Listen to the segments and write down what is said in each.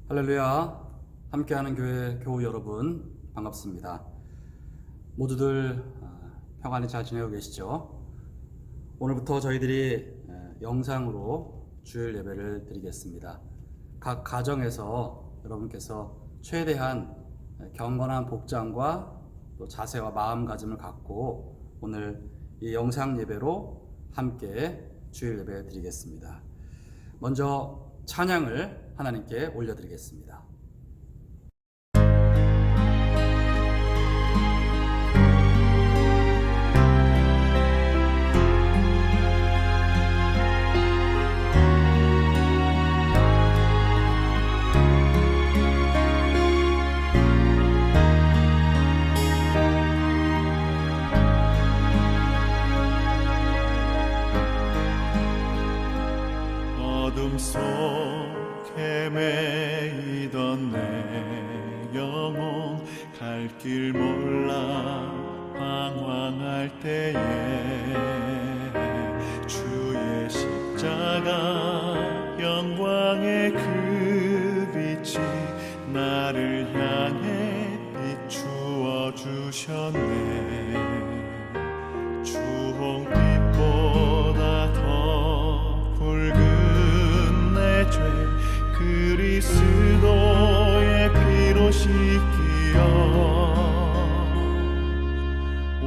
할렐루야. 함께하는 교회 교우 여러분 반갑습니다. 모두들 평안히 잘 지내고 계시죠? 오늘부터 저희들이 영상으로 주일 예배를 드리겠습니다. 각 가정에서 여러분께서 최대한 경건한 복장과 또 자세와 마음가짐을 갖고 오늘 이 영상 예배로 함께 주일 예배 드리겠습니다. 먼저 찬양을 하나님께 올려드리겠습니다. 어둠 속 헤매이던 내 영혼 갈 길 몰라 방황할 때에 주의 십자가 영광의 그 빛이 나를 향해 비추어 주셨네. 주홍빛보다 더 붉은 내 죄 그리스도의 피로 씻기어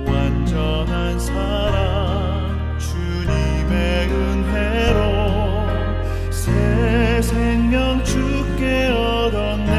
완전한 사랑 주님의 은혜로 새 생명 주께 얻었네.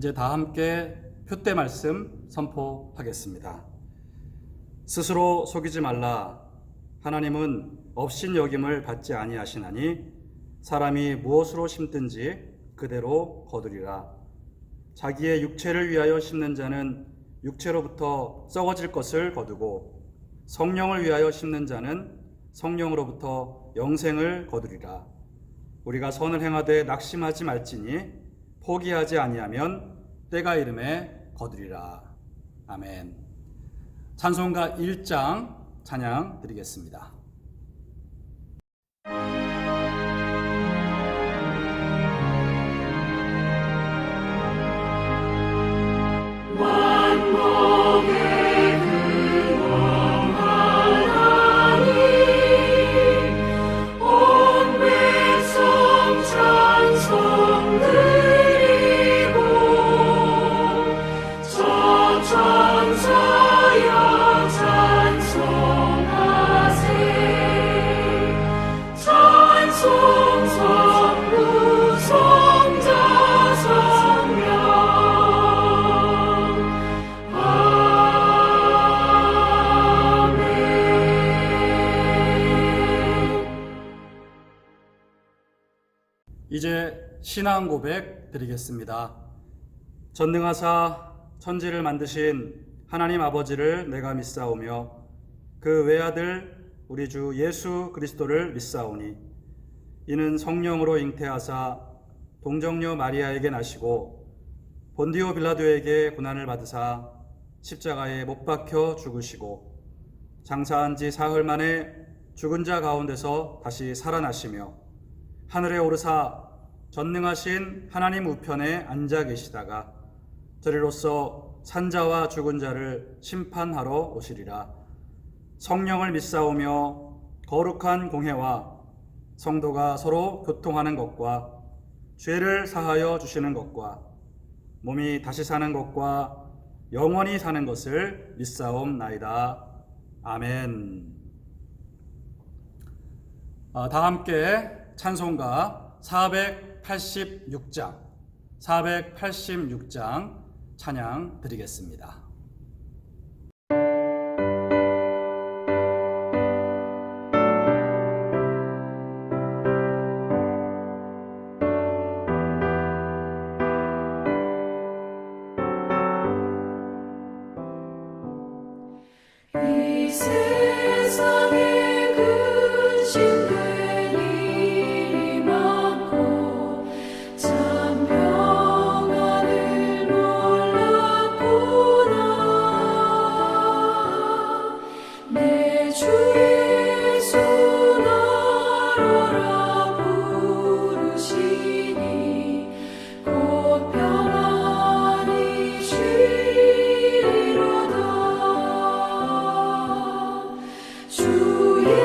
이제 다 함께 표대 말씀 선포하겠습니다. 스스로 속이지 말라. 하나님은 업신여김을 받지 아니하시나니 사람이 무엇으로 심든지 그대로 거두리라. 자기의 육체를 위하여 심는 자는 육체로부터 썩어질 것을 거두고 성령을 위하여 심는 자는 성령으로부터 영생을 거두리라. 우리가 선을 행하되 낙심하지 말지니 포기하지 아니하면 때가 이름에 거두리라. 아멘. 찬송가 1장 찬양 드리겠습니다. 이제 신앙 고백 드리겠습니다. 전능하사 천지를 만드신 하나님 아버지를 내가 믿사오며 그 외아들 우리 주 예수 그리스도를 믿사오니 이는 성령으로 잉태하사 동정녀 마리아에게 나시고 본디오 빌라도에게 고난을 받으사 십자가에 못 박혀 죽으시고 장사한 지 사흘 만에 죽은 자 가운데서 다시 살아나시며 하늘에 오르사 전능하신 하나님 우편에 앉아 계시다가 저리로서 산자와 죽은 자를 심판하러 오시리라. 성령을 믿사오며 거룩한 공회와 성도가 서로 교통하는 것과 죄를 사하여 주시는 것과 몸이 다시 사는 것과 영원히 사는 것을 믿사옵나이다. 아멘. 다 함께 찬송가 486장 찬양 드리겠습니다. 이 세상에 근심된 일이 많고 참 평안을 몰랐구나. 내 주 예수 나라라 부르시니 곧 평안히 쉬리로다. 주의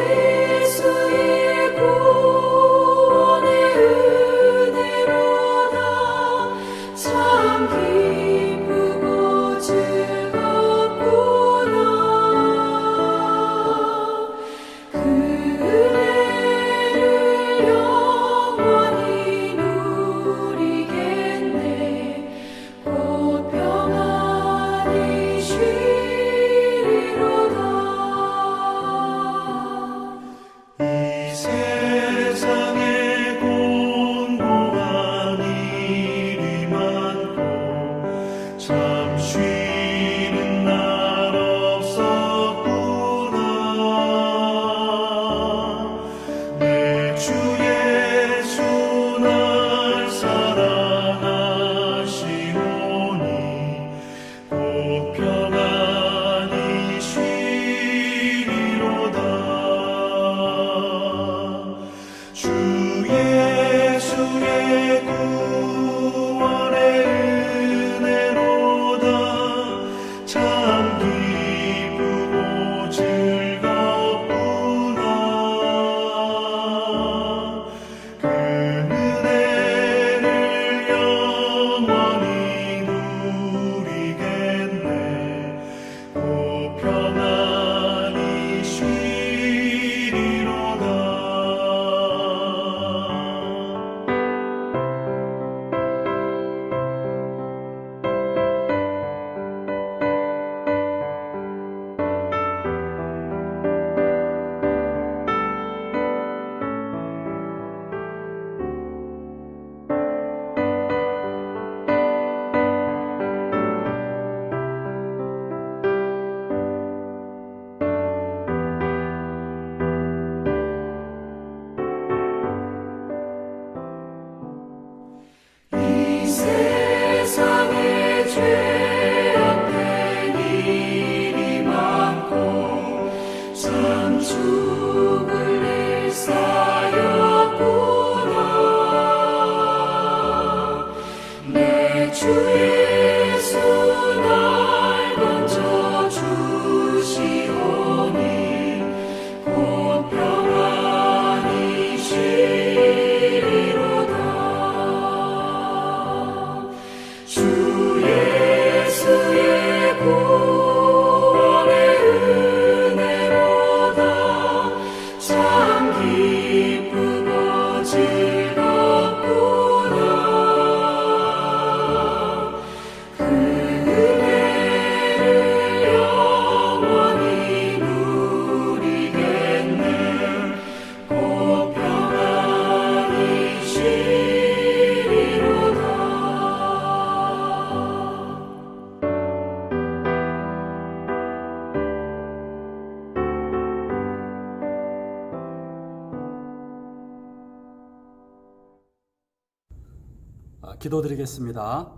기도드리겠습니다.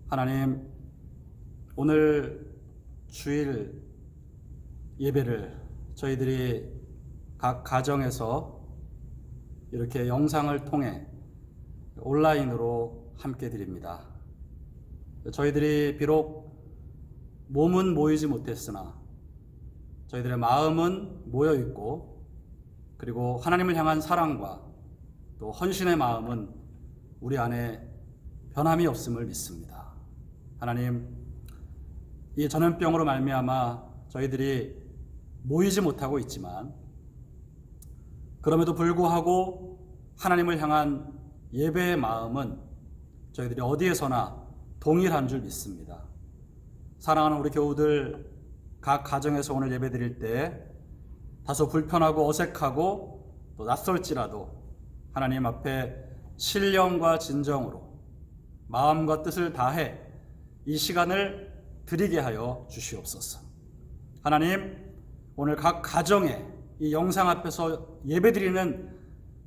하나님, 오늘 주일 예배를 저희들이 각 가정에서 이렇게 영상을 통해 온라인으로 함께 드립니다. 저희들이 비록 몸은 모이지 못했으나 저희들의 마음은 모여 있고, 그리고 하나님을 향한 사랑과 또 헌신의 마음은 우리 안에 변함이 없음을 믿습니다. 하나님, 이 전염병으로 말미암아 저희들이 모이지 못하고 있지만 그럼에도 불구하고 하나님을 향한 예배의 마음은 저희들이 어디에서나 동일한 줄 믿습니다. 사랑하는 우리 교우들, 각 가정에서 오늘 예배 드릴 때 다소 불편하고 어색하고 또 낯설지라도 하나님 앞에 신령과 진정으로 마음과 뜻을 다해 이 시간을 드리게 하여 주시옵소서. 하나님, 오늘 각 가정에 이 영상 앞에서 예배 드리는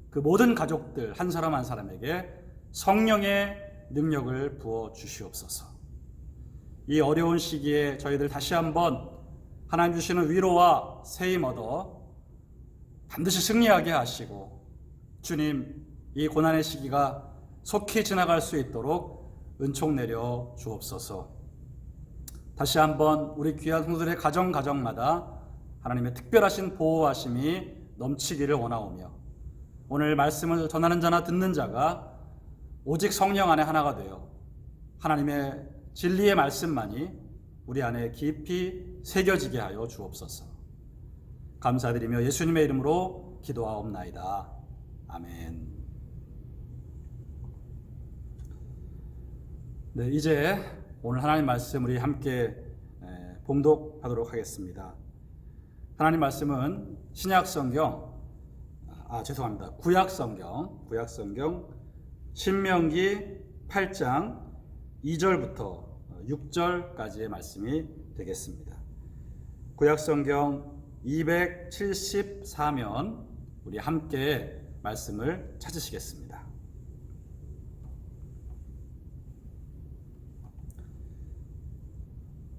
그 모든 가족들 한 사람 한 사람에게 성령의 능력을 부어 주시옵소서. 이 어려운 시기에 저희들 다시 한번 하나님 주시는 위로와 세임 얻어 반드시 승리하게 하시고, 주님, 이 고난의 시기가 속히 지나갈 수 있도록 은총 내려 주옵소서. 다시 한번 우리 귀한 성도들의 가정마다 하나님의 특별하신 보호하심이 넘치기를 원하오며, 오늘 말씀을 전하는 자나 듣는 자가 오직 성령 안에 하나가 되어 하나님의 진리의 말씀만이 우리 안에 깊이 새겨지게 하여 주옵소서. 감사드리며 예수님의 이름으로 기도하옵나이다. 아멘. 네, 이제 오늘 하나님 말씀 우리 함께 봉독하도록 하겠습니다. 하나님 말씀은 구약성경 신명기 8장 2절부터 6절까지의 말씀이 되겠습니다. 구약성경 274면 우리 함께 말씀을 찾으시겠습니다.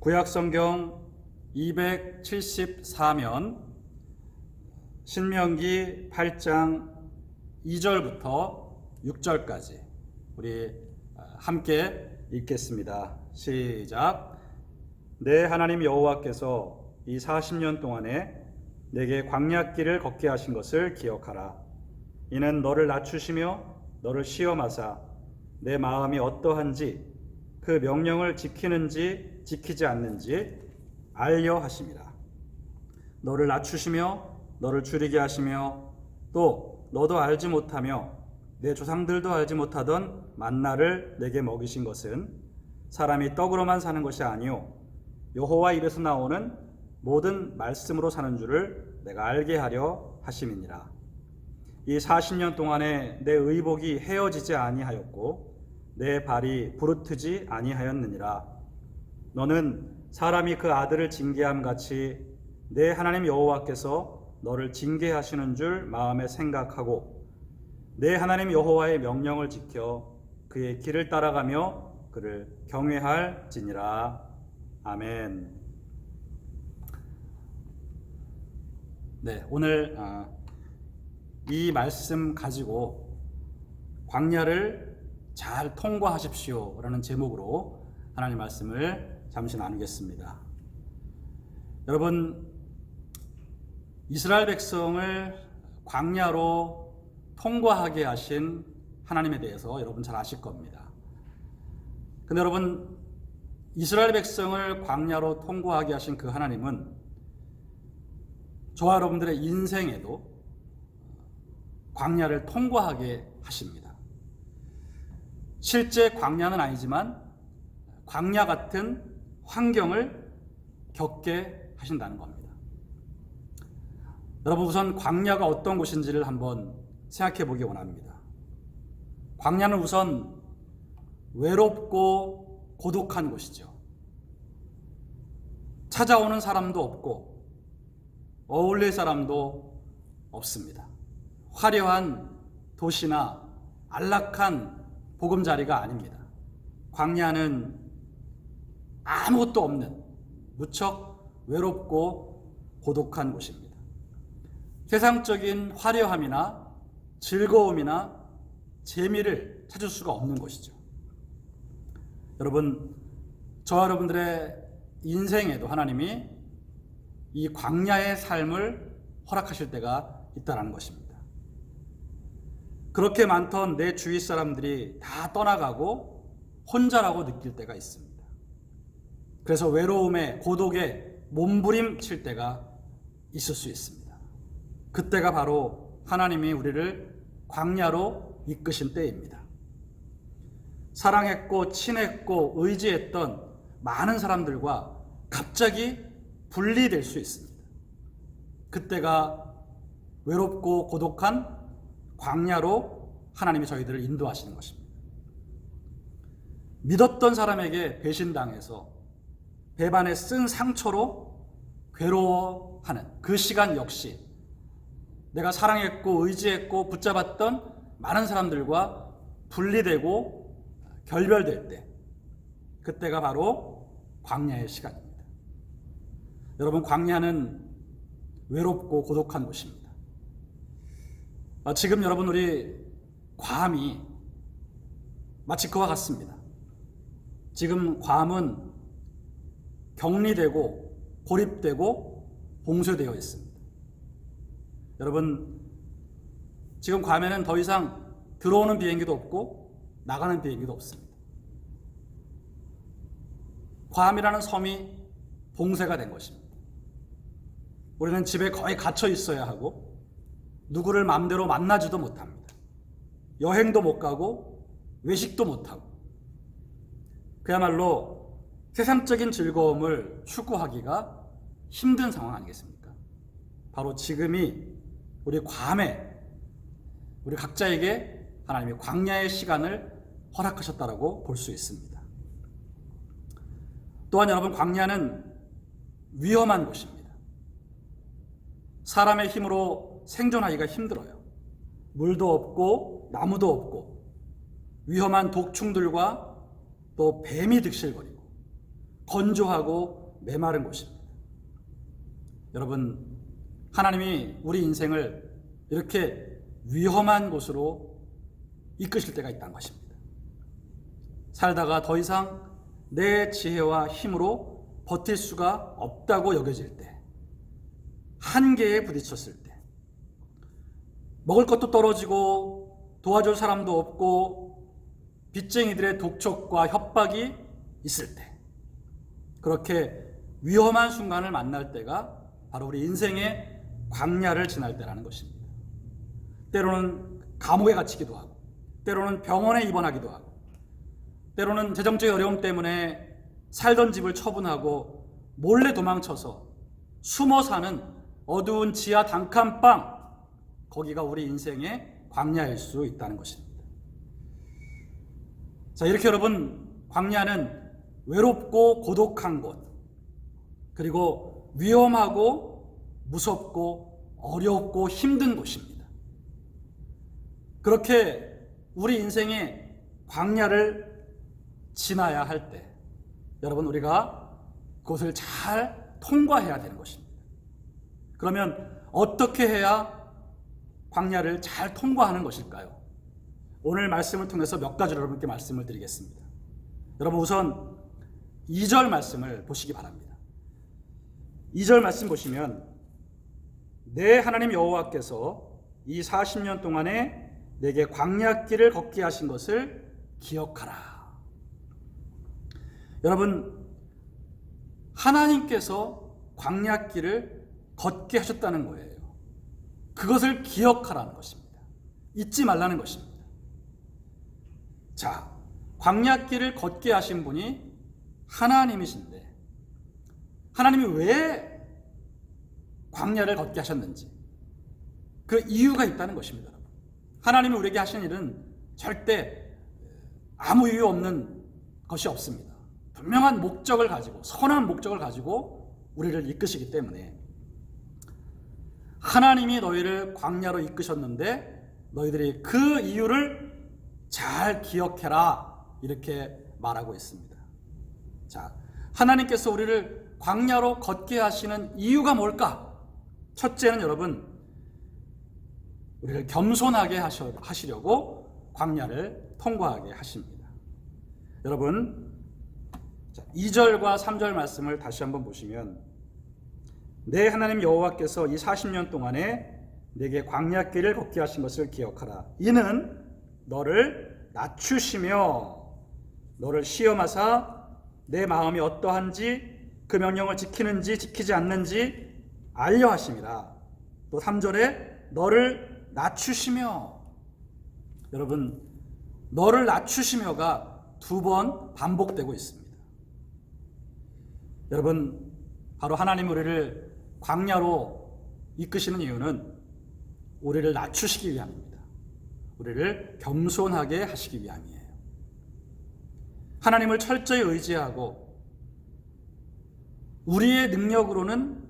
구약성경 274면 신명기 8장 2절부터 6절까지 우리 함께 읽겠습니다. 시작. 내 하나님 여호와께서 이 40년 동안에 내게 광야길을 걷게 하신 것을 기억하라. 이는 너를 낮추시며 너를 시험하사 내 마음이 어떠한지 그 명령을 지키는지 지키지 않는지 알려 하심이라. 너를 낮추시며 너를 줄이게 하시며 또 너도 알지 못하며 내 조상들도 알지 못하던 만나를 내게 먹이신 것은 사람이 떡으로만 사는 것이 아니요 여호와 입에서 나오는 모든 말씀으로 사는 줄을 내가 알게 하려 하심이니라. 이 40년 동안에 내 의복이 헤어지지 아니하였고 내 발이 부르트지 아니하였느니라. 너는 사람이 그 아들을 징계함 같이 내 하나님 여호와께서 너를 징계하시는 줄 마음에 생각하고 내 하나님 여호와의 명령을 지켜 그의 길을 따라가며 그를 경외할지니라. 아멘. 네, 오늘 이 말씀 가지고 광야를 잘 통과하십시오 라는 제목으로 하나님 말씀을 잠시 나누겠습니다. 여러분, 이스라엘 백성을 광야로 통과하게 하신 하나님에 대해서 여러분 잘 아실 겁니다. 근데 여러분, 이스라엘 백성을 광야로 통과하게 하신 그 하나님은 저와 여러분들의 인생에도 광야를 통과하게 하십니다. 실제 광야는 아니지만 광야 같은 환경을 겪게 하신다는 겁니다. 여러분, 우선 광야가 어떤 곳인지를 한번 생각해 보기 원합니다. 광야는 우선 외롭고 고독한 곳이죠. 찾아오는 사람도 없고 어울릴 사람도 없습니다. 화려한 도시나 안락한 보금자리가 아닙니다. 광야는 아무것도 없는 무척 외롭고 고독한 곳입니다. 세상적인 화려함이나 즐거움이나 재미를 찾을 수가 없는 곳이죠. 여러분, 저와 여러분들의 인생에도 하나님이 이 광야의 삶을 허락하실 때가 있다는 것입니다. 그렇게 많던 내 주위 사람들이 다 떠나가고 혼자라고 느낄 때가 있습니다. 그래서 외로움에 고독에 몸부림칠 때가 있을 수 있습니다. 그때가 바로 하나님이 우리를 광야로 이끄신 때입니다. 사랑했고 친했고 의지했던 많은 사람들과 갑자기 분리될 수 있습니다. 그때가 외롭고 고독한 광야로 하나님이 저희들을 인도하시는 것입니다. 믿었던 사람에게 배신당해서 배반에 쓴 상처로 괴로워하는 그 시간 역시 내가 사랑했고 의지했고 붙잡았던 많은 사람들과 분리되고 결별될 때, 그때가 바로 광야의 시간입니다. 여러분, 광야는 외롭고 고독한 곳입니다. 지금 여러분, 우리 괌이 마치 그와 같습니다. 지금 괌은 격리되고 고립되고 봉쇄되어 있습니다. 여러분, 지금 괌에는 더 이상 들어오는 비행기도 없고 나가는 비행기도 없습니다. 괌이라는 섬이 봉쇄가 된 것입니다. 우리는 집에 거의 갇혀 있어야 하고 누구를 마음대로 만나지도 못합니다. 여행도 못 가고 외식도 못 하고, 그야말로 세상적인 즐거움을 추구하기가 힘든 상황 아니겠습니까? 바로 지금이 우리 괌에 우리 각자에게 하나님이 광야의 시간을 허락하셨다라고 볼 수 있습니다. 또한 여러분, 광야는 위험한 곳입니다. 사람의 힘으로 생존하기가 힘들어요. 물도 없고 나무도 없고 위험한 독충들과 또 뱀이 득실거리고 건조하고 메마른 곳입니다. 여러분, 하나님이 우리 인생을 이렇게 위험한 곳으로 이끄실 때가 있다는 것입니다. 살다가 더 이상 내 지혜와 힘으로 버틸 수가 없다고 여겨질 때, 한계에 부딪혔을 때, 먹을 것도 떨어지고 도와줄 사람도 없고 빚쟁이들의 독촉과 협박이 있을 때, 그렇게 위험한 순간을 만날 때가 바로 우리 인생의 광야를 지날 때라는 것입니다. 때로는 감옥에 갇히기도 하고, 때로는 병원에 입원하기도 하고, 때로는 재정적인 어려움 때문에 살던 집을 처분하고 몰래 도망쳐서 숨어 사는 어두운 지하 단칸방, 거기가 우리 인생의 광야일 수 있다는 것입니다. 자, 이렇게 여러분, 광야는 외롭고 고독한 곳, 그리고 위험하고 무섭고 어렵고 힘든 곳입니다. 그렇게 우리 인생의 광야를 지나야 할 때, 여러분, 우리가 그것을 잘 통과해야 되는 것입니다. 그러면 어떻게 해야 광야를 잘 통과하는 것일까요? 오늘 말씀을 통해서 몇 가지로 여러분께 말씀을 드리겠습니다. 여러분, 우선 2절 말씀을 보시기 바랍니다. 2절 말씀 보시면, 내 하나님 여호와께서 이 40년 동안에 내게 광야길을 걷게 하신 것을 기억하라. 여러분, 하나님께서 광야길을 걷게 하셨다는 거예요. 그것을 기억하라는 것입니다. 잊지 말라는 것입니다. 자, 광야길을 걷게 하신 분이 하나님이신데, 하나님이 왜 광야를 걷게 하셨는지 그 이유가 있다는 것입니다. 하나님이 우리에게 하신 일은 절대 아무 이유 없는 것이 없습니다. 분명한 목적을 가지고, 선한 목적을 가지고 우리를 이끄시기 때문에, 하나님이 너희를 광야로 이끄셨는데 너희들이 그 이유를 잘 기억해라 이렇게 말하고 있습니다. 자, 하나님께서 우리를 광야로 걷게 하시는 이유가 뭘까? 첫째는 여러분, 우리를 겸손하게 하시려고 광야를 통과하게 하십니다. 여러분, 2절과 3절 말씀을 다시 한번 보시면, 내 하나님 여호와께서 이 40년 동안에 내게 광야길을 걷게 하신 것을 기억하라. 이는 너를 낮추시며 너를 시험하사 내 마음이 어떠한지 그 명령을 지키는지 지키지 않는지 알려 하심이라. 또 3절에 너를 낮추시며, 여러분, 너를 낮추시며가 2번 반복되고 있습니다. 여러분, 바로 하나님 우리를 광야로 이끄시는 이유는 우리를 낮추시기 위함입니다. 우리를 겸손하게 하시기 위함이에요. 하나님을 철저히 의지하고 우리의 능력으로는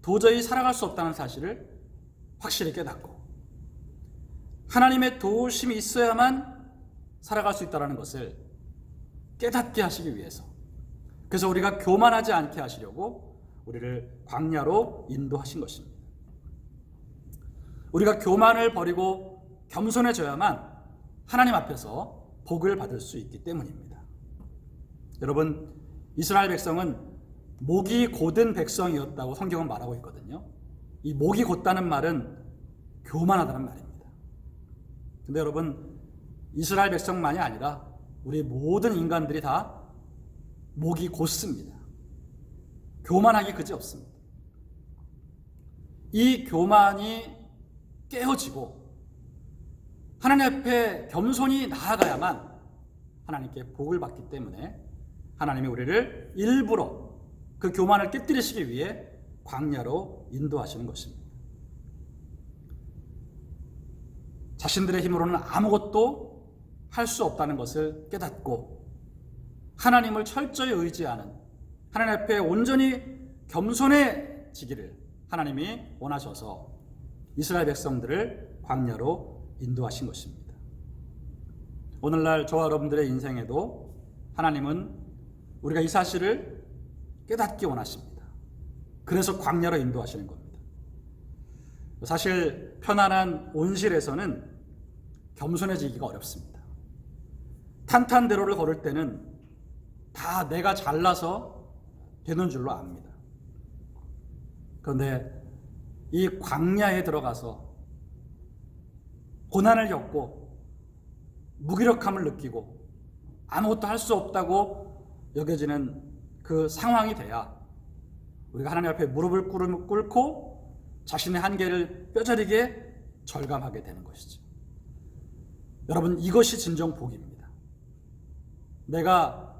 도저히 살아갈 수 없다는 사실을 확실히 깨닫고 하나님의 도우심이 있어야만 살아갈 수 있다는 것을 깨닫게 하시기 위해서, 그래서 우리가 교만하지 않게 하시려고 우리를 광야로 인도하신 것입니다. 우리가 교만을 버리고 겸손해져야만 하나님 앞에서 복을 받을 수 있기 때문입니다. 여러분, 이스라엘 백성은 목이 곧은 백성이었다고 성경은 말하고 있거든요. 이 목이 곧다는 말은 교만하다는 말입니다. 근데 여러분, 이스라엘 백성만이 아니라 우리 모든 인간들이 다 목이 곧습니다. 교만하기 그지없습니다. 이 교만이 깨어지고 하나님 앞에 겸손히 나아가야만 하나님께 복을 받기 때문에 하나님이 우리를 일부러 그 교만을 깨뜨리시기 위해 광야로 인도하시는 것입니다. 자신들의 힘으로는 아무것도 할 수 없다는 것을 깨닫고 하나님을 철저히 의지하는, 하나님 앞에 온전히 겸손해지기를 하나님이 원하셔서 이스라엘 백성들을 광야로 인도하신 것입니다. 오늘날 저와 여러분들의 인생에도 하나님은 우리가 이 사실을 깨닫기 원하십니다. 그래서 광야로 인도하시는 겁니다. 사실 편안한 온실에서는 겸손해지기가 어렵습니다. 탄탄대로를 걸을 때는 다 내가 잘나서 되는 줄로 압니다. 그런데 이 광야에 들어가서 고난을 겪고 무기력함을 느끼고 아무것도 할 수 없다고 여겨지는 그 상황이 돼야 우리가 하나님 앞에 무릎을 꿇고 자신의 한계를 뼈저리게 절감하게 되는 것이죠. 여러분, 이것이 진정 복입니다. 내가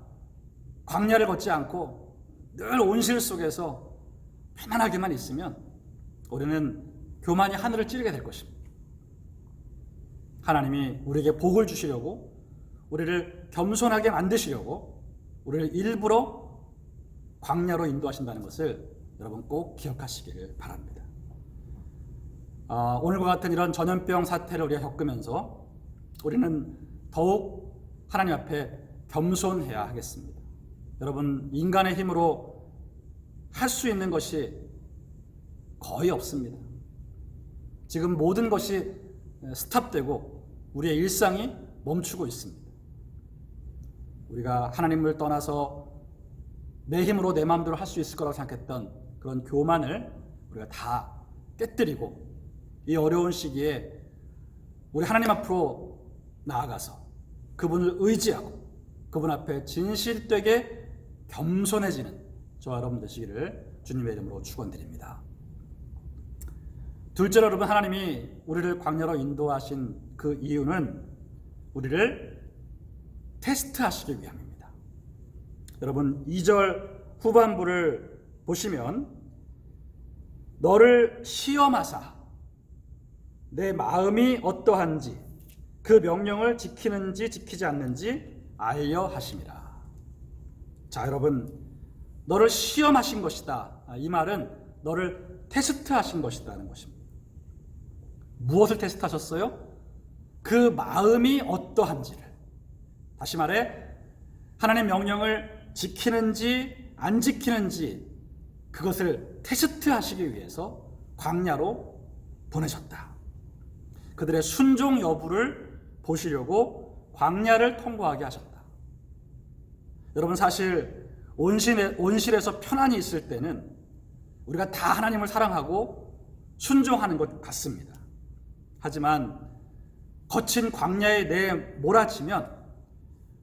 광야를 걷지 않고 늘 온실 속에서 편안하게만 있으면 우리는 교만이 하늘을 찌르게 될 것입니다. 하나님이 우리에게 복을 주시려고, 우리를 겸손하게 만드시려고 우리를 일부러 광야로 인도하신다는 것을 여러분 꼭 기억하시기를 바랍니다. 오늘과 같은 이런 전염병 사태를 우리가 겪으면서 우리는 더욱 하나님 앞에 겸손해야 하겠습니다. 여러분, 인간의 힘으로 할 수 있는 것이 거의 없습니다. 지금 모든 것이 스탑되고 우리의 일상이 멈추고 있습니다. 우리가 하나님을 떠나서 내 힘으로 내 마음대로 할 수 있을 거라고 생각했던 그런 교만을 우리가 다 깨뜨리고 이 어려운 시기에 우리 하나님 앞으로 나아가서 그분을 의지하고 그분 앞에 진실되게 겸손해지는 저와 여러분 되시기를 주님의 이름으로 축원드립니다. 둘째로 여러분, 하나님이 우리를 광야로 인도하신 그 이유는 우리를 테스트하시기 위함입니다. 여러분, 2절 후반부를 보시면 너를 시험하사 내 마음이 어떠한지 그 명령을 지키는지 지키지 않는지 알려 하심이라. 자, 여러분, 너를 시험하신 것이다. 이 말은 너를 테스트하신 것이다는 것입니다. 무엇을 테스트하셨어요? 그 마음이 어떠한지를, 다시 말해 하나님의 명령을 지키는지 안 지키는지 그것을 테스트하시기 위해서 광야로 보내셨다. 그들의 순종 여부를 보시려고 광야를 통과하게 하셨다. 여러분, 사실 온실에서 편안히 있을 때는 우리가 다 하나님을 사랑하고 순종하는 것 같습니다. 하지만 거친 광야에 내몰아치면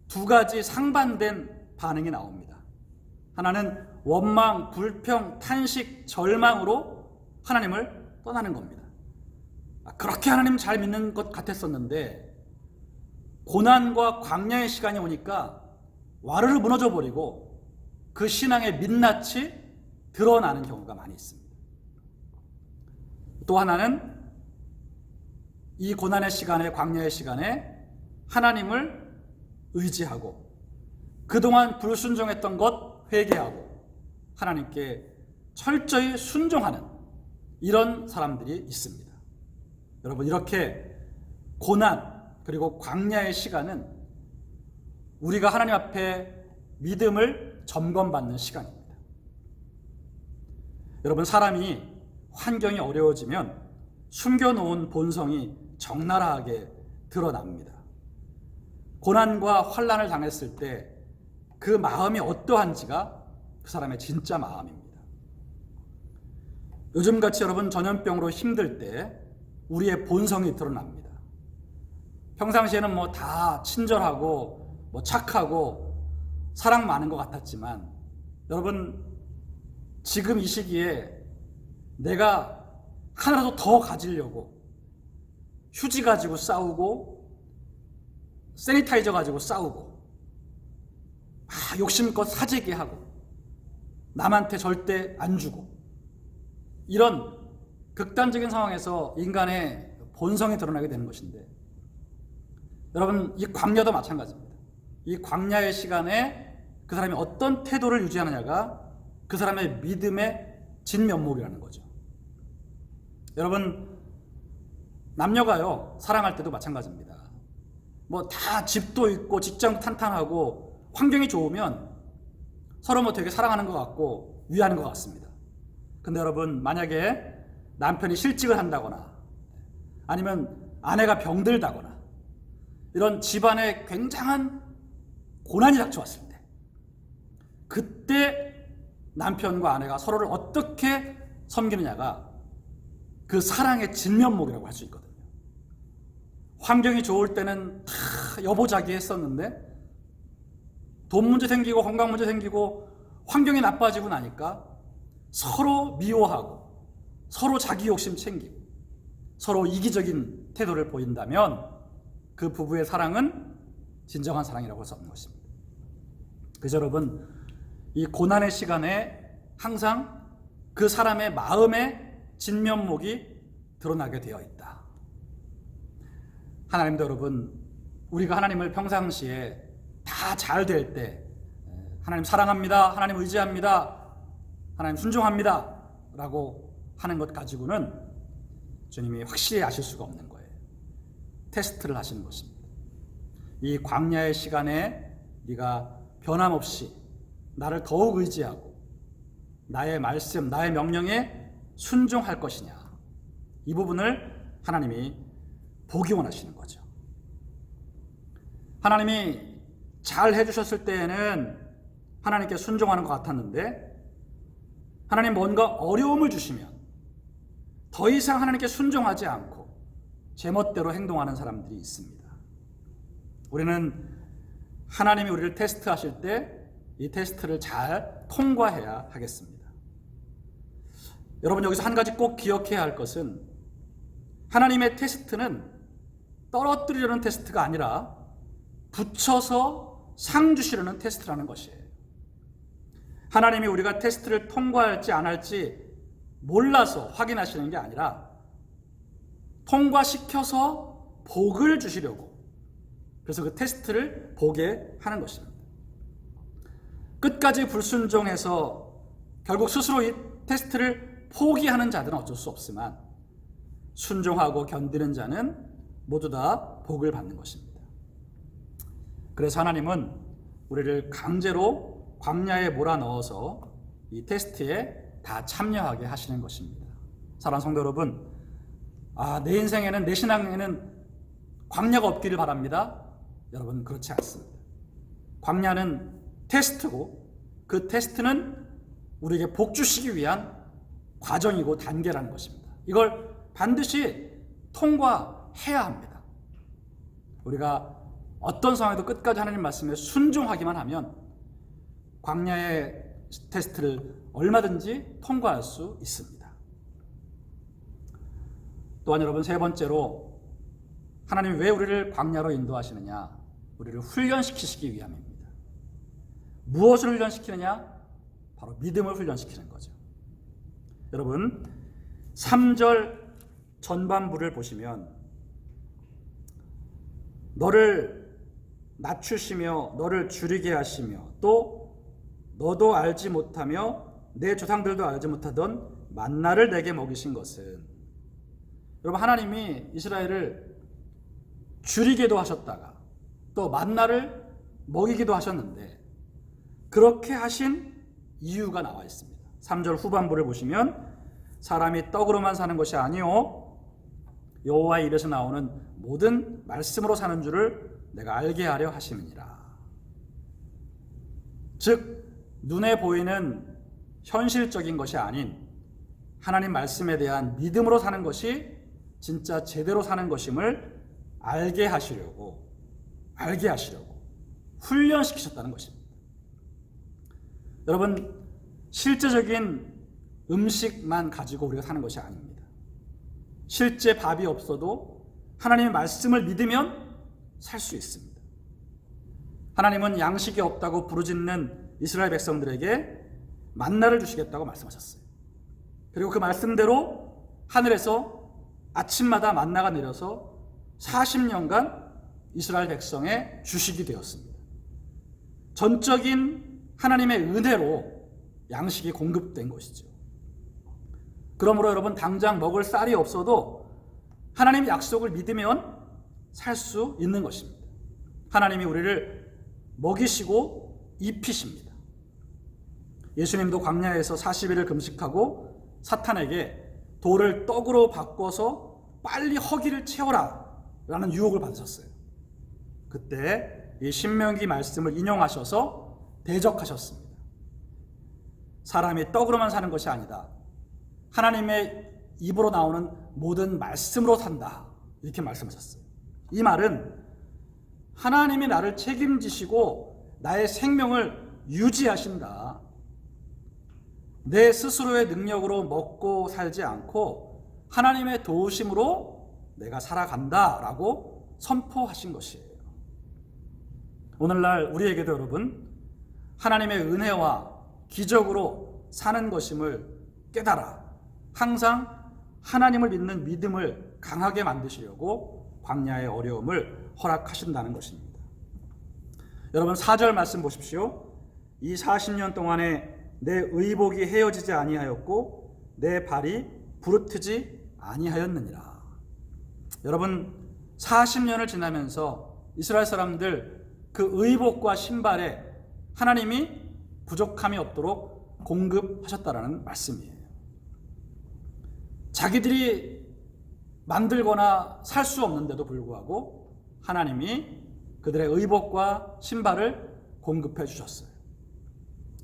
두 가지 상반된 반응이 나옵니다. 하나는 원망, 불평, 탄식, 절망으로 하나님을 떠나는 겁니다. 그렇게 하나님 잘 믿는 것 같았었는데 고난과 광야의 시간이 오니까 와르르 무너져 버리고 그 신앙의 민낯이 드러나는 경우가 많이 있습니다. 또 하나는 이 고난의 시간에, 광야의 시간에 하나님을 의지하고 그동안 불순종했던 것 회개하고 하나님께 철저히 순종하는 이런 사람들이 있습니다. 여러분, 이렇게 고난 그리고 광야의 시간은 우리가 하나님 앞에 믿음을 점검받는 시간입니다. 여러분, 사람이 환경이 어려워지면 숨겨놓은 본성이 적나라하게 드러납니다. 고난과 환난을 당했을 때 그 마음이 어떠한지가 그 사람의 진짜 마음입니다. 요즘같이 여러분 전염병으로 힘들 때 우리의 본성이 드러납니다. 평상시에는 뭐 다 친절하고 뭐 착하고 사랑 많은 것 같았지만 여러분, 지금 이 시기에 내가 하나라도 더 가지려고 휴지 가지고 싸우고 세니타이저 가지고 싸우고 욕심껏 사재기 하고 남한테 절대 안 주고 이런 극단적인 상황에서 인간의 본성이 드러나게 되는 것인데, 여러분, 이 광야도 마찬가지입니다. 이 광야의 시간에 그 사람이 어떤 태도를 유지하느냐가 그 사람의 믿음의 진면목이라는 거죠. 여러분, 남녀가요, 사랑할 때도 마찬가지입니다. 뭐 다 집도 있고 직장도 탄탄하고 환경이 좋으면 서로 뭐 되게 사랑하는 것 같고 위하는 것 같습니다. 근데 여러분, 만약에 남편이 실직을 한다거나 아니면 아내가 병들다거나 이런 집안에 굉장한 고난이 닥쳐왔을 때, 그때 남편과 아내가 서로를 어떻게 섬기느냐가 그 사랑의 진면목이라고 할 수 있거든요. 환경이 좋을 때는 다 여보자기 했었는데 돈 문제 생기고 건강 문제 생기고 환경이 나빠지고 나니까 서로 미워하고 서로 자기 욕심 챙기고 서로 이기적인 태도를 보인다면 그 부부의 사랑은 진정한 사랑이라고 할 수 없는 것입니다. 그래서 여러분, 이 고난의 시간에 항상 그 사람의 마음의 진면목이 드러나게 되어 있다. 하나님도 여러분, 우리가 하나님을 평상시에 다 잘 될 때 하나님 사랑합니다, 하나님 의지합니다, 하나님 순종합니다 라고 하는 것 가지고는 주님이 확실히 아실 수가 없는 거예요. 테스트를 하시는 것입니다. 이 광야의 시간에 네가 변함없이 나를 더욱 의지하고 나의 말씀, 나의 명령에 순종할 것이냐, 이 부분을 하나님이 보기 원하시는 거죠. 하나님이 잘 해주셨을 때에는 하나님께 순종하는 것 같았는데 하나님 뭔가 어려움을 주시면 더 이상 하나님께 순종하지 않고 제멋대로 행동하는 사람들이 있습니다. 우리는 하나님이 우리를 테스트하실 때 이 테스트를 잘 통과해야 하겠습니다. 여러분, 여기서 한 가지 꼭 기억해야 할 것은 하나님의 테스트는 떨어뜨리려는 테스트가 아니라 붙여서 상 주시려는 테스트라는 것이에요. 하나님이 우리가 테스트를 통과할지 안 할지 몰라서 확인하시는 게 아니라 통과시켜서 복을 주시려고, 그래서 그 테스트를 보게 하는 것입니다. 끝까지 불순종해서 결국 스스로 이 테스트를 포기하는 자들은 어쩔 수 없지만 순종하고 견디는 자는 모두 다 복을 받는 것입니다. 그래서 하나님은 우리를 강제로 광야에 몰아넣어서 이 테스트에 다 참여하게 하시는 것입니다. 사랑하는 성도 여러분, 내 인생에는, 내 신앙에는 광야가 없기를 바랍니다. 여러분, 그렇지 않습니다. 광야는 테스트고, 그 테스트는 우리에게 복 주시기 위한 과정이고 단계라는 것입니다. 이걸 반드시 통과해야 합니다. 우리가 어떤 상황에도 끝까지 하나님 말씀에 순종하기만 하면 광야의 테스트를 얼마든지 통과할 수 있습니다. 또한 여러분, 세 번째로 하나님이 왜 우리를 광야로 인도하시느냐? 우리를 훈련시키시기 위함입니다. 무엇을 훈련시키느냐? 바로 믿음을 훈련시키는 거죠. 여러분, 3절 전반부를 보시면 너를 낮추시며 너를 줄이게 하시며 또 너도 알지 못하며 내 조상들도 알지 못하던 만나를 내게 먹이신 것은, 여러분, 하나님이 이스라엘을 줄이기도 하셨다가 또 만나를 먹이기도 하셨는데 그렇게 하신 이유가 나와 있습니다. 3절 후반부를 보시면 사람이 떡으로만 사는 것이 아니요 여호와의 입에서 나오는 모든 말씀으로 사는 줄을 내가 알게 하려 하심이니라. 즉 눈에 보이는 현실적인 것이 아닌 하나님 말씀에 대한 믿음으로 사는 것이 진짜 제대로 사는 것임을 알게 하시려고 훈련시키셨다는 것입니다. 여러분, 실제적인 음식만 가지고 우리가 사는 것이 아닙니다. 실제 밥이 없어도 하나님의 말씀을 믿으면 살 수 있습니다. 하나님은 양식이 없다고 부르짖는 이스라엘 백성들에게 만나를 주시겠다고 말씀하셨어요. 그리고 그 말씀대로 하늘에서 아침마다 만나가 내려서 40년간 이스라엘 백성에 주식이 되었습니다. 전적인 하나님의 은혜로 양식이 공급된 것이죠. 그러므로 여러분, 당장 먹을 쌀이 없어도 하나님의 약속을 믿으면 살 수 있는 것입니다. 하나님이 우리를 먹이시고 입히십니다. 예수님도 광야에서 40일을 금식하고 사탄에게 돌을 떡으로 바꿔서 빨리 허기를 채워라 라는 유혹을 받으셨어요. 그때 이 신명기 말씀을 인용하셔서 대적하셨습니다. 사람이 떡으로만 사는 것이 아니다. 하나님의 입으로 나오는 모든 말씀으로 산다. 이렇게 말씀하셨어요. 이 말은 하나님이 나를 책임지시고 나의 생명을 유지하신다. 내 스스로의 능력으로 먹고 살지 않고 하나님의 도우심으로 내가 살아간다 라고 선포하신 것이에요. 오늘날 우리에게도 여러분, 하나님의 은혜와 기적으로 사는 것임을 깨달아 항상 하나님을 믿는 믿음을 강하게 만드시려고 광야의 어려움을 허락하신다는 것입니다. 여러분, 4절 말씀 보십시오. 이 40년 동안에 내 의복이 헤어지지 아니하였고 내 발이 부르트지 아니하였느니라. 여러분, 40년을 지나면서 이스라엘 사람들 그 의복과 신발에 하나님이 부족함이 없도록 공급하셨다라는 말씀이에요. 자기들이 만들거나 살 수 없는데도 불구하고 하나님이 그들의 의복과 신발을 공급해 주셨어요.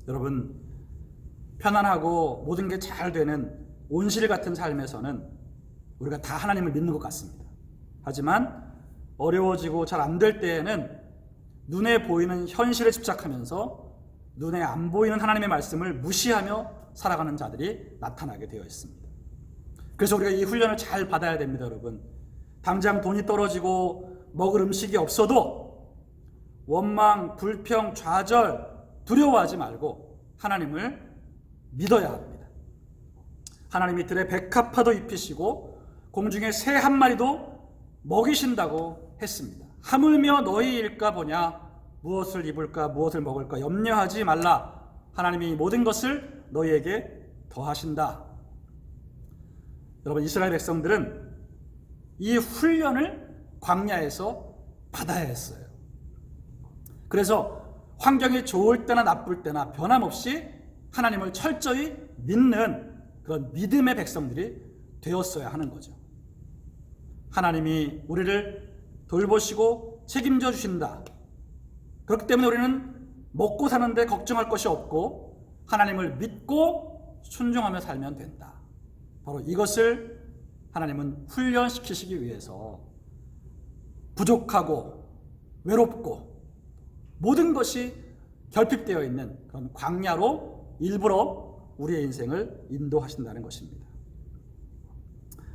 여러분, 편안하고 모든 게 잘 되는 온실 같은 삶에서는 우리가 다 하나님을 믿는 것 같습니다. 하지만 어려워지고 잘 안 될 때에는 눈에 보이는 현실에 집착하면서 눈에 안 보이는 하나님의 말씀을 무시하며 살아가는 자들이 나타나게 되어 있습니다. 그래서 우리가 이 훈련을 잘 받아야 됩니다, 여러분. 당장 돈이 떨어지고 먹을 음식이 없어도 원망, 불평, 좌절, 두려워하지 말고 하나님을 믿어야 합니다. 하나님이 들의 백합화도 입히시고 공중에 새 한 마리도 먹이신다고 했습니다. 하물며 너희 일까 보냐, 무엇을 입을까 무엇을 먹을까 염려하지 말라. 하나님이 모든 것을 너희에게 더하신다. 여러분, 이스라엘 백성들은 이 훈련을 광야에서 받아야 했어요. 그래서 환경이 좋을 때나 나쁠 때나 변함없이 하나님을 철저히 믿는 그런 믿음의 백성들이 되었어야 하는 거죠. 하나님이 우리를 돌보시고 책임져 주신다. 그렇기 때문에 우리는 먹고 사는데 걱정할 것이 없고 하나님을 믿고 순종하며 살면 된다. 바로 이것을 하나님은 훈련시키시기 위해서 부족하고 외롭고 모든 것이 결핍되어 있는 그런 광야로 일부러 우리의 인생을 인도하신다는 것입니다.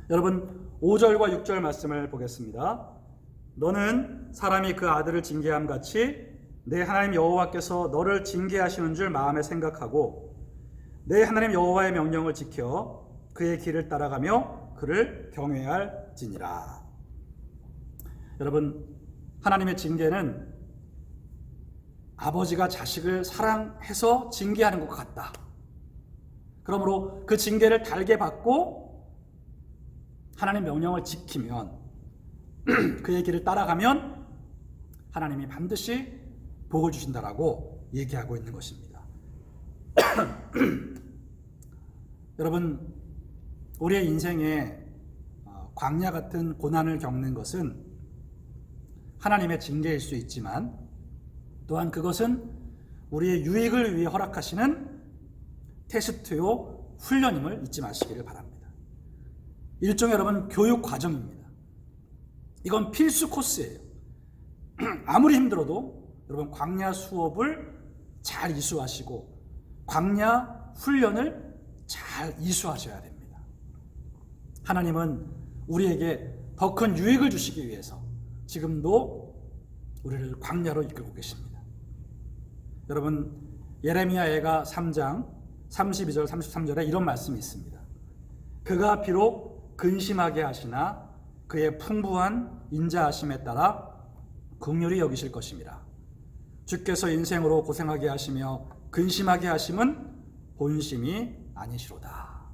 여러분 5절과 6절 말씀을 보겠습니다. 너는 사람이 그 아들을 징계함 같이 내 하나님 여호와께서 너를 징계하시는 줄 마음에 생각하고 내 하나님 여호와의 명령을 지켜 그의 길을 따라가며 그를 경외할지니라. 여러분 하나님의 징계는 아버지가 자식을 사랑해서 징계하는 것 같다. 그러므로 그 징계를 달게 받고 하나님 명령을 지키면 그의 길을 따라가면 하나님이 반드시 복을 주신다라고 얘기하고 있는 것입니다. 여러분 우리의 인생에 광야 같은 고난을 겪는 것은 하나님의 징계일 수 있지만 또한 그것은 우리의 유익을 위해 허락하시는 테스트요 훈련임을 잊지 마시기를 바랍니다. 일종의 여러분 교육 과정입니다. 이건 필수 코스예요. 아무리 힘들어도 여러분 광야 수업을 잘 이수하시고 광야 훈련을 잘 이수하셔야 됩니다. 하나님은 우리에게 더 큰 유익을 주시기 위해서 지금도 우리를 광야로 이끌고 계십니다. 여러분 예레미야애가 3장 32절 33절에 이런 말씀이 있습니다. 그가 비록 근심하게 하시나 그의 풍부한 인자하심에 따라 긍휼히 여기실 것임이라. 주께서 인생으로 고생하게 하시며 근심하게 하심은 본심이 아니시로다.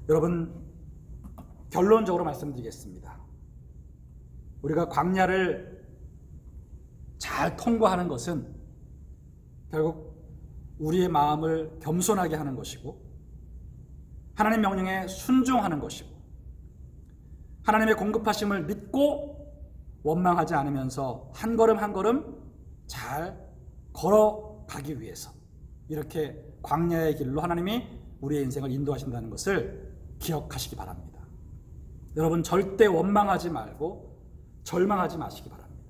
여러분 결론적으로 말씀드리겠습니다. 우리가 광야를 잘 통과하는 것은 결국 우리의 마음을 겸손하게 하는 것이고 하나님 명령에 순종하는 것이고 하나님의 공급하심을 믿고 원망하지 않으면서 한 걸음 한 걸음 잘 걸어가기 위해서 이렇게 광야의 길로 하나님이 우리의 인생을 인도하신다는 것을 기억하시기 바랍니다. 여러분 절대 원망하지 말고 절망하지 마시기 바랍니다.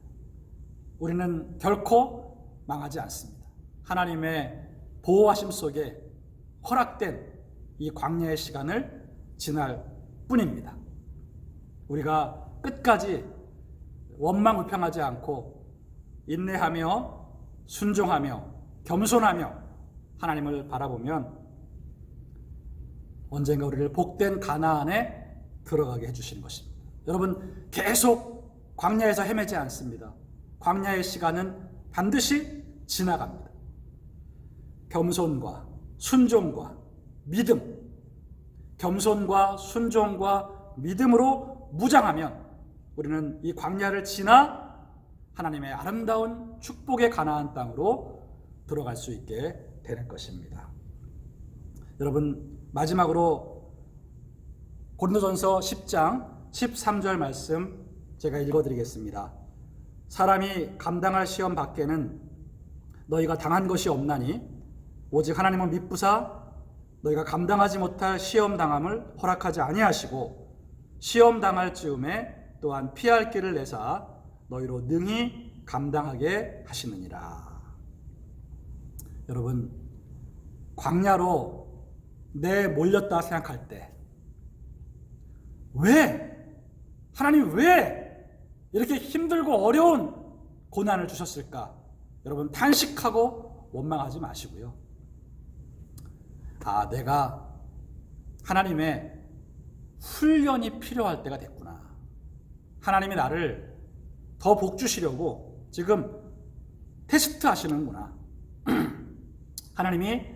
우리는 결코 망하지 않습니다. 하나님의 보호하심 속에 허락된 이 광야의 시간을 지날 뿐입니다. 우리가 끝까지 원망불평하지 않고 인내하며 순종하며 겸손하며 하나님을 바라보면 언젠가 우리를 복된 가나안에 들어가게 해주시는 것입니다. 여러분 계속 광야에서 헤매지 않습니다. 광야의 시간은 반드시 지나갑니다. 겸손과 순종과 믿음, 겸손과 순종과 믿음으로 무장하면 우리는 이 광야를 지나 하나님의 아름다운 축복의 가나안 땅으로 들어갈 수 있게 되는 것입니다. 여러분 마지막으로 고린도전서 10장 13절 말씀 제가 읽어드리겠습니다. 사람이 감당할 시험 밖에는 너희가 당한 것이 없나니 오직 하나님은 미쁘사 너희가 감당하지 못할 시험 당함을 허락하지 아니하시고 시험 당할 즈음에 또한 피할 길을 내사 너희로 능히 감당하게 하시느니라. 여러분 광야로 몰렸다 생각할 때 하나님 왜 이렇게 힘들고 어려운 고난을 주셨을까? 여러분 탄식하고 원망하지 마시고요. 내가 하나님의 훈련이 필요할 때가 됐구나. 하나님이 나를 더 복 주시려고 지금 테스트 하시는구나. 하나님이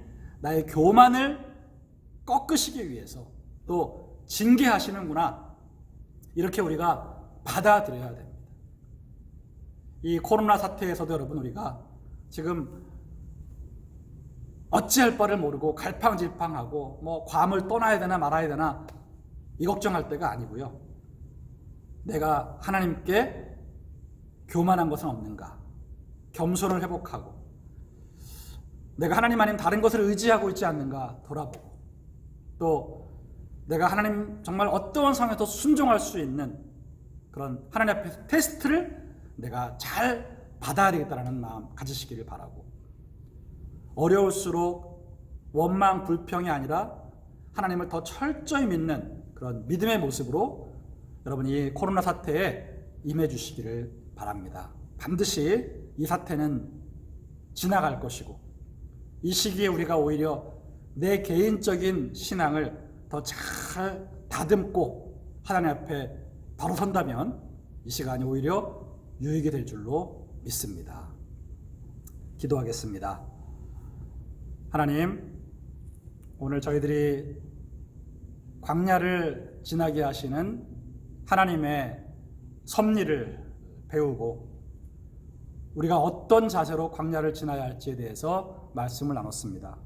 나의 교만을 꺾으시기 위해서 또 징계하시는구나. 이렇게 우리가 받아들여야 됩니다. 이 코로나 사태에서도 여러분 우리가 지금 어찌할 바를 모르고 갈팡질팡하고 뭐 괌을 떠나야 되나 말아야 되나 이 걱정할 때가 아니고요. 내가 하나님께 교만한 것은 없는가? 겸손을 회복하고 내가 하나님 아닌 다른 것을 의지하고 있지 않는가 돌아보고 또 내가 하나님 정말 어떠한 상황에도 순종할 수 있는 그런 하나님 앞에서 테스트를 내가 잘 받아야 되겠다는 마음 가지시기를 바라고 어려울수록 원망, 불평이 아니라 하나님을 더 철저히 믿는 그런 믿음의 모습으로 여러분이 코로나 사태에 임해 주시기를 바랍니다. 반드시 이 사태는 지나갈 것이고 이 시기에 우리가 오히려 내 개인적인 신앙을 더 잘 다듬고 하나님 앞에 바로 선다면 이 시간이 오히려 유익이 될 줄로 믿습니다. 기도하겠습니다. 하나님, 오늘 저희들이 광야를 지나게 하시는 하나님의 섭리를 배우고 우리가 어떤 자세로 광야를 지나야 할지에 대해서 말씀을 나눴습니다.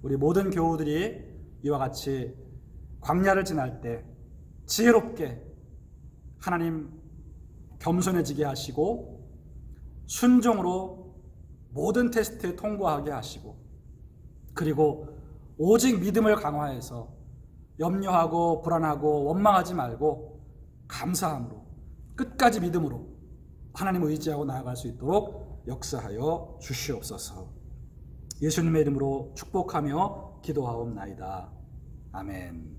우리 모든 교우들이 이와 같이 광야를 지날 때 지혜롭게 하나님 겸손해지게 하시고 순종으로 모든 테스트에 통과하게 하시고 그리고 오직 믿음을 강화해서 염려하고 불안하고 원망하지 말고 감사함으로 끝까지 믿음으로 하나님을 의지하고 나아갈 수 있도록 역사하여 주시옵소서. 예수님의 이름으로 축복하며 기도하옵나이다. 아멘.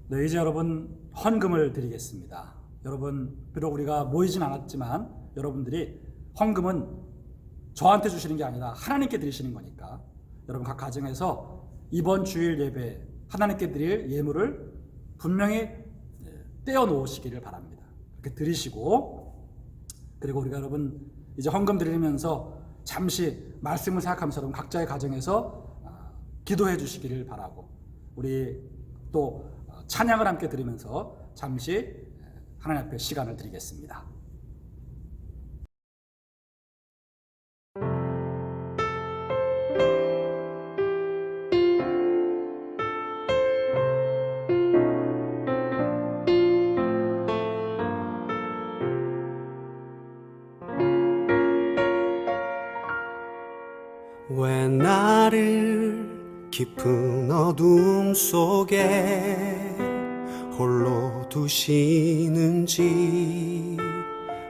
네, 이제 여러분 헌금을 드리겠습니다. 여러분 비록 우리가 모이진 않았지만 여러분들이 헌금은 저한테 주시는 게 아니라 하나님께 드리시는 거니까 여러분 각 가정에서 이번 주일 예배 하나님께 드릴 예물을 분명히 떼어 놓으시기를 바랍니다. 이렇게 드리시고 그리고 우리가 여러분 이제 헌금 드리면서 잠시 말씀을 생각하면서 여러분 각자의 가정에서 기도해 주시기를 바라고 우리 또 찬양을 함께 드리면서 잠시 하나님 앞에 시간을 드리겠습니다. 왜 나를 깊은 어둠 속에 홀로 두시는지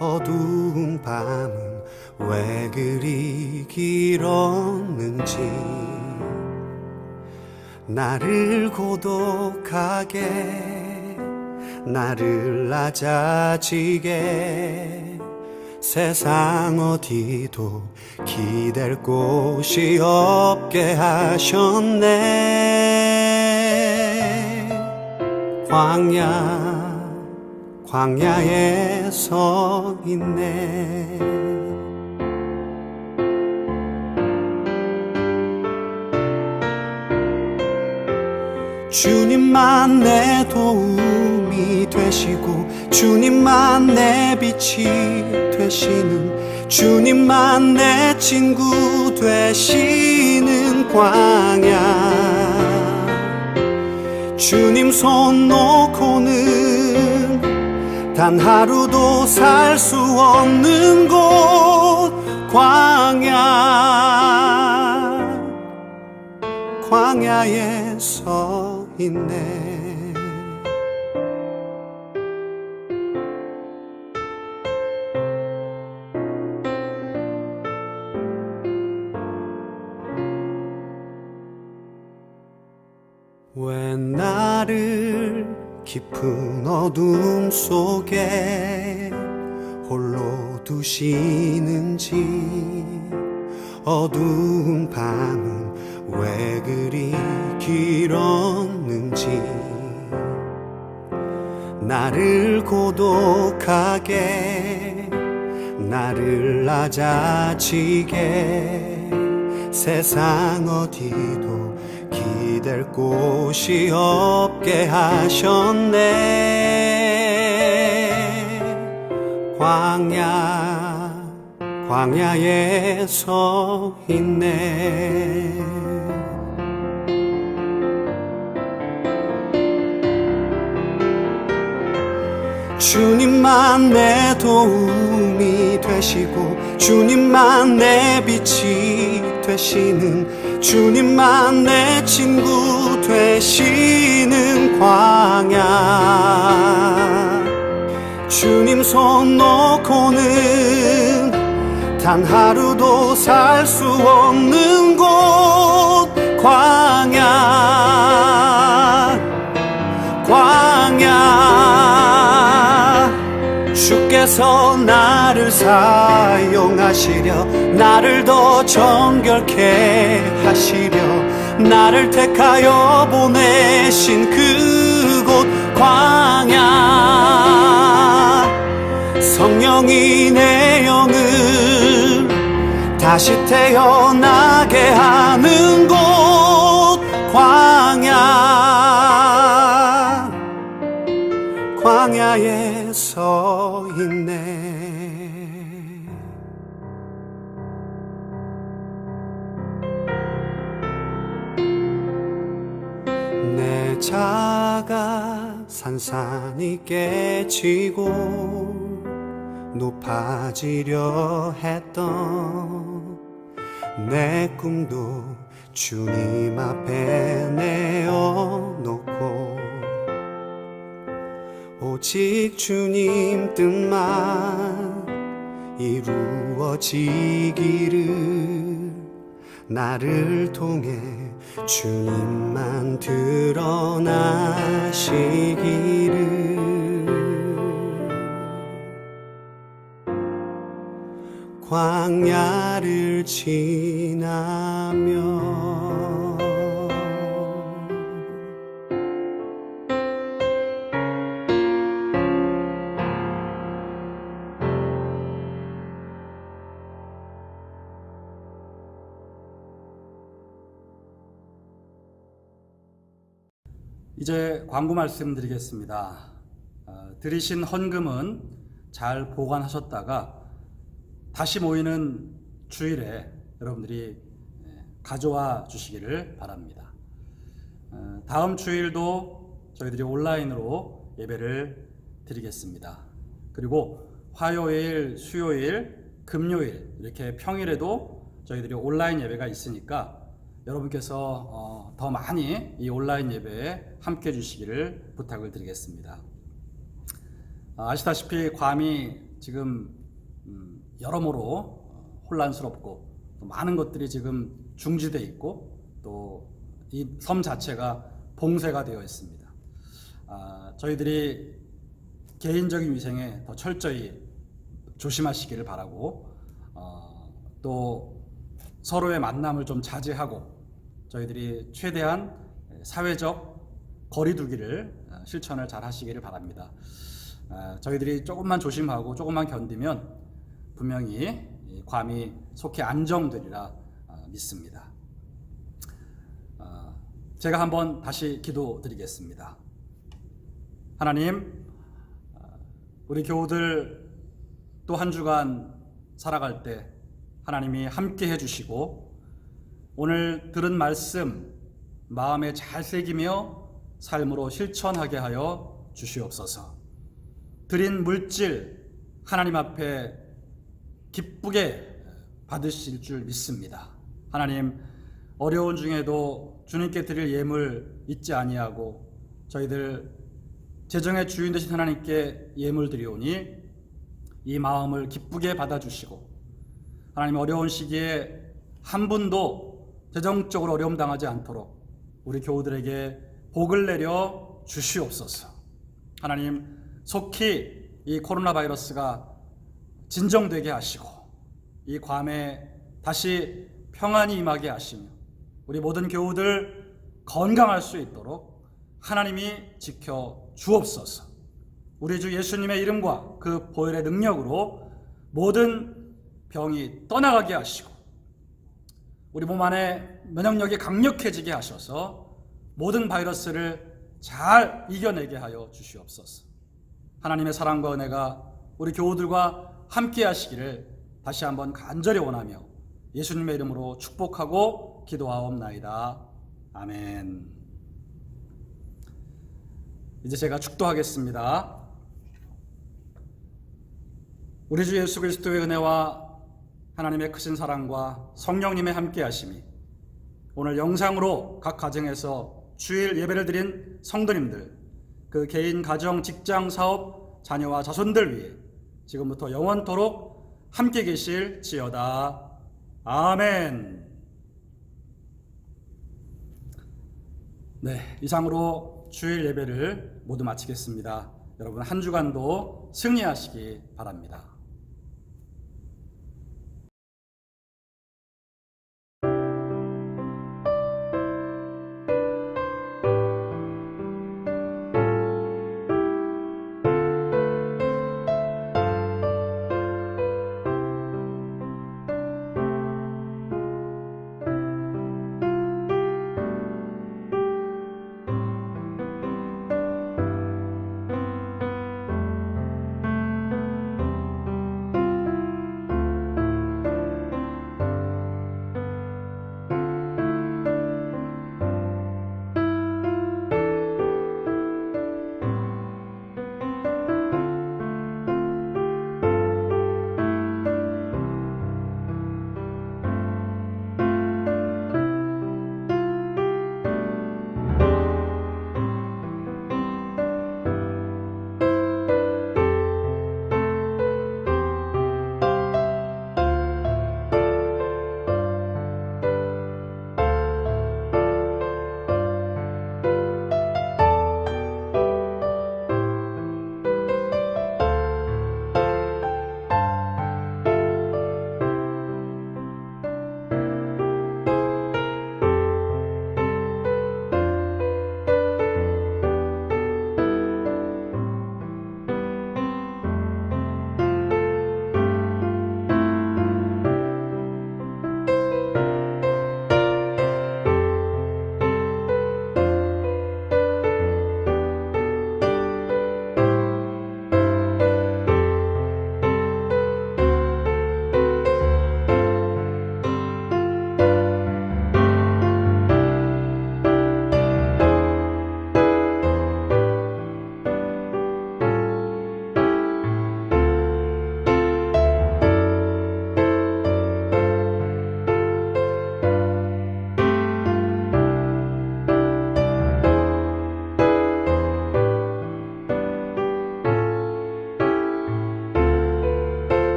어두운 밤은 왜 그리 길었는지 나를 고독하게 나를 낮아지게 세상 어디도 기댈 곳이 없게 하셨네. 광야에 서 있네. 주님만 내 도움이 되시고 주님만 내 빛이 되시는 주님만 내 친구 되시는 광야 주님 손 놓고는 단 하루도 살 수 없는 곳 광야에 서 있네. 왜 나를 깊은 어둠 속에 홀로 두시는지 어두운 밤은 왜 그리 길었는지 나를 고독하게 나를 낮아지게 세상 어디도 기댈 곳이 없게 하셨네. 광야에 서 있네. 주님만 내 도움이 되시고 주님만 내 빛이 되시는, 주님만 내 친구 되시는 광야. 주님 손 놓고는 단 하루도 살 수 없는 곳, 광야. 주께서 나를 사용하시려, 나를 더 정결케 하시려, 나를 택하여 보내신 그곳 광야. 성령이 내 영을 다시 태어나게 하는 곳, 광야에 서 있네. 내 자가 산산이 깨지고 높아지려 했던 내 꿈도 주님 앞에 내어놓고 오직 주님 뜻만 이루어지기를, 나를 통해 주님만 드러나시기를. 광야를 지나며 이제 광고 말씀드리겠습니다. 들이신 헌금은 잘 보관하셨다가 다시 모이는 주일에 여러분들이 가져와 주시기를 바랍니다. 다음 주일도 저희들이 온라인으로 예배를 드리겠습니다. 그리고 화요일, 수요일, 금요일 이렇게 평일에도 저희들이 온라인 예배가 있으니까 여러분께서 더 많이 이 온라인 예배에 함께 해주시기를 부탁을 드리겠습니다. 아시다시피 괌이 지금 여러모로 혼란스럽고 또 많은 것들이 지금 중지되어 있고 또 이 섬 자체가 봉쇄가 되어 있습니다. 저희들이 개인적인 위생에 더 철저히 조심하시기를 바라고, 또 서로의 만남을 좀 자제하고 저희들이 최대한 사회적 거리두기를 실천을 잘 하시기를 바랍니다. 저희들이 조금만 조심하고 조금만 견디면 분명히 괌이 속히 안정되리라 믿습니다. 제가 한번 다시 기도드리겠습니다. 하나님, 우리 교우들 또 한 주간 살아갈 때 하나님이 함께 해주시고 오늘 들은 말씀 마음에 잘 새기며 삶으로 실천하게 하여 주시옵소서. 드린 물질 하나님 앞에 기쁘게 받으실 줄 믿습니다. 하나님, 어려운 중에도 주님께 드릴 예물 잊지 아니하고 저희들 재정의 주인 되신 하나님께 예물 드리오니 이 마음을 기쁘게 받아주시고 하나님, 어려운 시기에 한 분도 재정적으로 어려움 당하지 않도록 우리 교우들에게 복을 내려 주시옵소서. 하나님, 속히 이 코로나 바이러스가 진정되게 하시고 이 괌에 다시 평안이 임하게 하시며 우리 모든 교우들 건강할 수 있도록 하나님이 지켜 주옵소서. 우리 주 예수님의 이름과 그 보혈의 능력으로 모든 병이 떠나가게 하시고 우리 몸 안에 면역력이 강력해지게 하셔서 모든 바이러스를 잘 이겨내게 하여 주시옵소서. 하나님의 사랑과 은혜가 우리 교우들과 함께 하시기를 다시 한번 간절히 원하며 예수님의 이름으로 축복하고 기도하옵나이다. 아멘. 이제 제가 축도하겠습니다. 우리 주 예수 그리스도의 은혜와 하나님의 크신 사랑과 성령님의 함께 하심이 오늘 영상으로 각 가정에서 주일 예배를 드린 성도님들, 그 개인, 가정, 직장, 사업, 자녀와 자손들 위해 지금부터 영원토록 함께 계실지어다. 아멘. 네, 이상으로 주일 예배를 모두 마치겠습니다. 여러분 한 주간도 승리하시기 바랍니다.